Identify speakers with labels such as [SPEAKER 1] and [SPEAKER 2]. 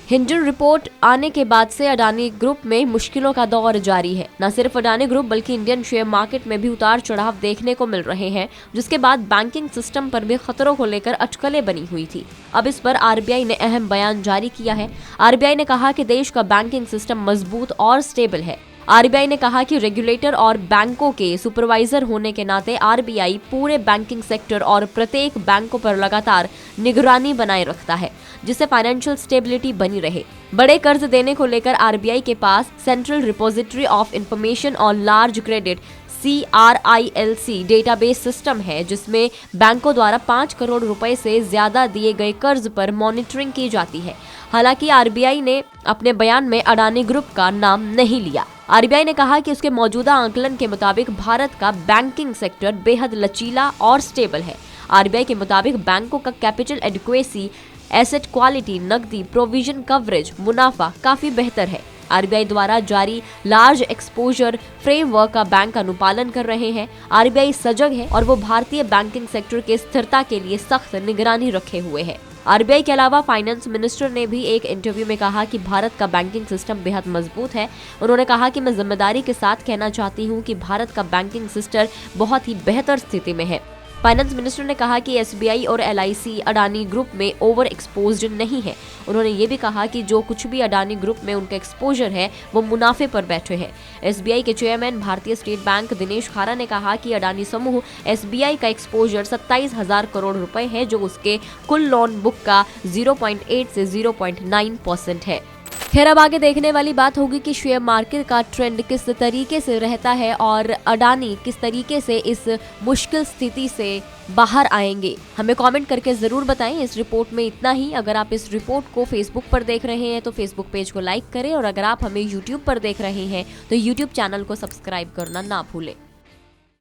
[SPEAKER 1] Hindon report आने के बाद से अडानी ग्रुप में मुश्किलों का दौर जारी है। न सिर्फ अडानी ग्रुप बल्कि इंडियन शेयर मार्केट में भी उतार चढ़ाव देखने को मिल रहे हैं, जिसके बाद बैंकिंग सिस्टम पर भी खतरों को लेकर अटकलें बनी हुई थी। अब इस पर आरबीआई ने अहम बयान जारी किया है। आरबीआई ने कहा कि देश का बैंकिंग सिस्टम मजबूत और स्टेबल है। आरबीआई ने कहा कि रेगुलेटर और बैंकों के सुपरवाइजर होने के नाते आरबीआई पूरे बैंकिंग सेक्टर और प्रत्येक बैंकों पर लगातार निगरानी बनाए रखता है, जिससे फाइनेंशियल स्टेबिलिटी बनी रहे। बड़े कर्ज देने को लेकर आरबीआई के पास central repository of information on large credit CRILC database system है, जिसमें बैंकों द्वारा 5 करोड़ रुपए से ज्यादा दिए गए कर्ज पर मॉनिटरिंग की जाती है। हालांकि आरबीआई ने अपने बयान में अडानी ग्रुप का नाम नहीं लिया। आरबीआई ने कहा कि उसके मौजूदा आकलन के मुताबिक भारत का बैंकिंग सेक्टर बेहद लचीला और स्टेबल है। आरबीआई के मुताबिक बैंकों का कैपिटल एडिक्वेसी, एसेट क्वालिटी, नकदी प्रोविजन कवरेज, मुनाफा काफी बेहतर है। आरबीआई द्वारा जारी लार्ज एक्सपोजर फ्रेमवर्क का बैंक अनुपालन कर रहे हैं। आरबीआई सजग है और वो भारतीय बैंकिंग सेक्टर के स्थिरता के लिए सख्त निगरानी रखे हुए है। आरबीआई के अलावा फाइनेंस मिनिस्टर ने भी एक इंटरव्यू में कहा कि भारत का बैंकिंग सिस्टम बेहद मजबूत है। उन्होंने कहा कि मैं जिम्मेदारी के साथ कहना चाहती हूं कि भारत का बैंकिंग सिस्टम बहुत ही बेहतर स्थिति में है। फाइनेंस मिनिस्टर ने कहा कि एसबीआई और एलआईसी अडानी ग्रुप में ओवर एक्सपोज्ड नहीं है। उन्होंने ये भी कहा कि जो कुछ भी अडानी ग्रुप में उनका एक्सपोजर है वो मुनाफे पर बैठे हैं। एसबीआई के चेयरमैन भारतीय स्टेट बैंक दिनेश खारा ने कहा कि अडानी समूह एसबीआई का एक्सपोजर 27,000 करोड़ रुपए है, जो उसके कुल लोन बुक का 0.8 से 0.9% है। खैर, अब आगे देखने वाली बात होगी कि शेयर मार्केट का ट्रेंड किस तरीके से रहता है और अडानी किस तरीके से इस मुश्किल स्थिति से बाहर आएंगे। हमें कमेंट करके जरूर बताएं। इस रिपोर्ट में इतना ही। अगर आप इस रिपोर्ट को फेसबुक पर देख रहे हैं तो फेसबुक पेज को लाइक करें, और अगर आप हमें यूट्यूब पर देख रहे हैं तो यूट्यूब चैनल को सब्सक्राइब करना ना भूलें।